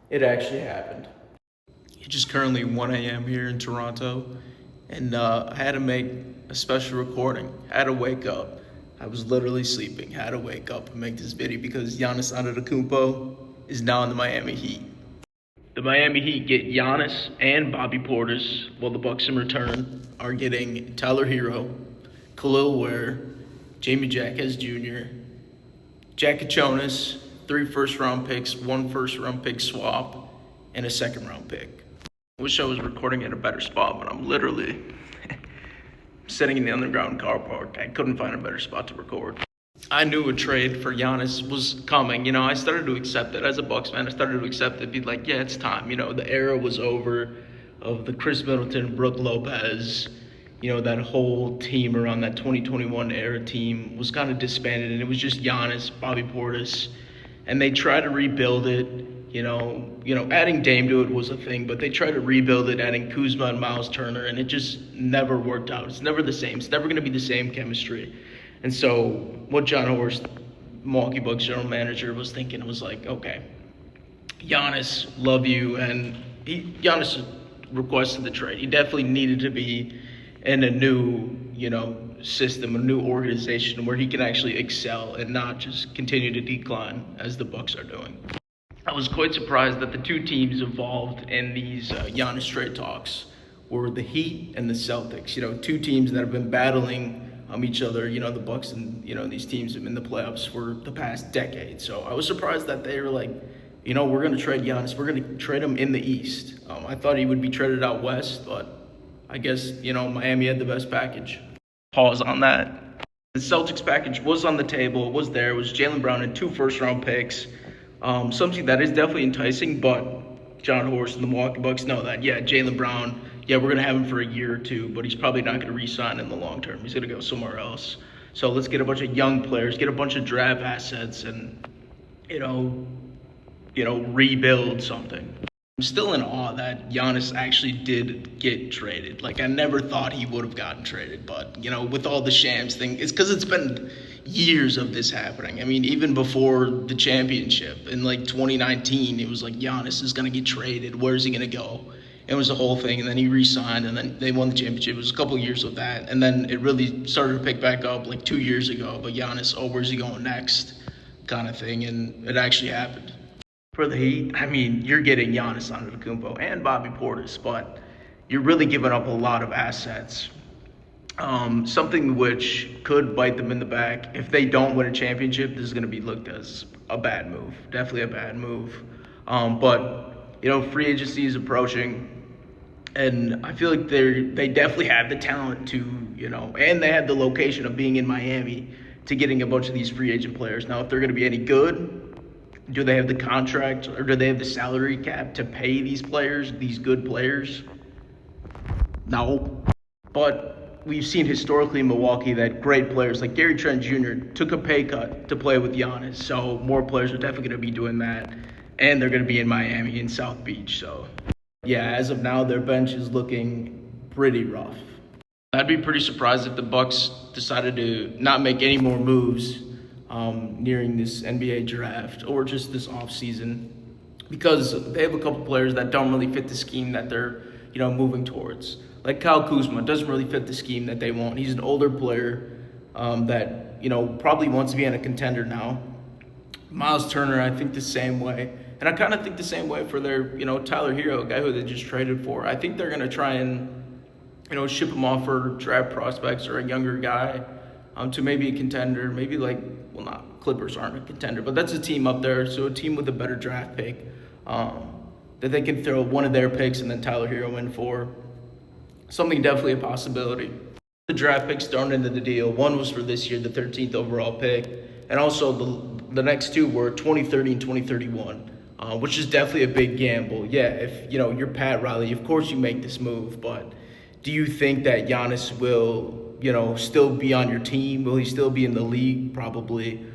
It actually happened. It's just currently 1 a.m. here in Toronto, and I had to make a special recording. I had to wake up. I was literally sleeping. I had to wake up and make this video because Giannis Antetokounmpo is now in the Miami Heat. The Miami Heat get Giannis and Bobby Portis, while the Bucks in return are getting Tyler Hero, Khalil Ware, Jamie Jacquez Jr., Jack Jonas, 3 first-round picks, 1 first-round pick swap, and a second-round pick. I wish I was recording at a better spot, but I'm literally sitting in the underground car park. I couldn't find a better spot to record. I knew a trade for Giannis was coming. I started to accept it as a Bucks fan. I started to accept it, be like, yeah, it's time. The era was over of the Chris Middleton, Brooke Lopez. That whole team around that 2021 era team was kind of disbanded, and it was just Giannis, Bobby Portis, and they tried to rebuild it. Adding Dame to it was a thing, but they tried to rebuild it, adding Kuzma and Miles Turner, and it just never worked out. It's never the same. It's never going to be the same chemistry. And so what John Horst, Milwaukee Bucks general manager, was thinking was like, okay, Giannis, love you, and Giannis requested the trade. He definitely needed to be in a new, system, a new organization where he can actually excel and not just continue to decline as the Bucks are doing. I was quite surprised that the two teams involved in these Giannis trade talks were the Heat and the Celtics. Two teams that have been battling each other. The Bucks and these teams in the playoffs for the past decade. So I was surprised that they were like, we're going to trade Giannis. We're going to trade him in the East. I thought he would be traded out West, but I guess Miami had the best package. Pause on that. The Celtics package was on the table. It was there. It was Jaylen Brown and 2 first-round picks. Something that is definitely enticing, but John Horst and the Milwaukee Bucks know that. Yeah, Jaylen Brown, we're going to have him for a year or two, but he's probably not going to re-sign in the long term. He's going to go somewhere else. So let's get a bunch of young players, get a bunch of draft assets, and, rebuild something. I'm still in awe that Giannis actually did get traded. Like, I never thought he would have gotten traded, but, with all the Shams thing, it's because it's been years of this happening. I mean, even before the championship in, 2019, it was like, Giannis is going to get traded. Where's he going to go? It was the whole thing, and then he re-signed, and then they won the championship. It was a couple years of that, and then it really started to pick back up, 2 years ago. But Giannis, where's he going next kind of thing, and it actually happened. For the Heat, I mean, you're getting Giannis Antetokounmpo and Bobby Portis, but you're really giving up a lot of assets. Something which could bite them in the back. If they don't win a championship, this is going to be looked as a bad move. Definitely a bad move. But free agency is approaching, and I feel like they definitely have the talent to, and they have the location of being in Miami to getting a bunch of these free agent players. Now, if they're going to be any good, do they have the contract or do they have the salary cap to pay these players, these good players? No. But we've seen historically in Milwaukee that great players like Gary Trent Jr. took a pay cut to play with Giannis. So more players are definitely going to be doing that. And they're going to be in Miami and South Beach. So, yeah, as of now, their bench is looking pretty rough. I'd be pretty surprised if the Bucks decided to not make any more moves nearing this NBA draft or just this offseason, because they have a couple players that don't really fit the scheme that they're moving towards. Like Kyle Kuzma doesn't really fit the scheme that they want. He's an older player that probably wants to be in a contender now. Miles Turner, I think the same way, and I kind of think the same way for their Tyler Hero, a guy who they just traded for. I think they're gonna try and ship him off for draft prospects or a younger guy to maybe a contender, maybe not Clippers aren't a contender, but that's a team up there, so a team with a better draft pick that they can throw one of their picks and then Tyler Hero in for. Something definitely a possibility. The draft picks thrown into the deal. One was for this year, the 13th overall pick, and also the next two were 2030 and 2031, which is definitely a big gamble. Yeah, if you're Pat Riley, of course you make this move, but do you think that Giannis will still be on your team? Will he still be in the league? Probably.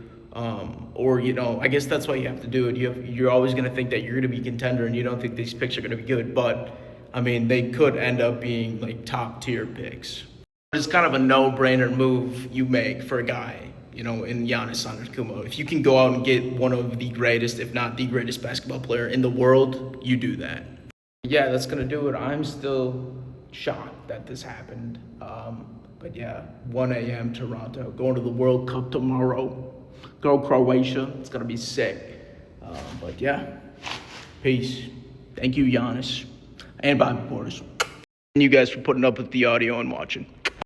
Or, I guess that's why you have to do it. You're always going to think that you're going to be a contender and you don't think these picks are going to be good. But, I mean, they could end up being top tier picks. It's kind of a no-brainer move you make for a guy in Giannis Antetokounmpo. If you can go out and get one of the greatest, if not the greatest basketball player in the world, you do that. Yeah, that's going to do it. I'm still shocked that this happened. But yeah, 1 a.m. Toronto. Going to the World Cup tomorrow. Go Croatia. It's going to be sick. But yeah, peace. Thank you, Giannis. And bye, reporters. And you guys for putting up with the audio and watching.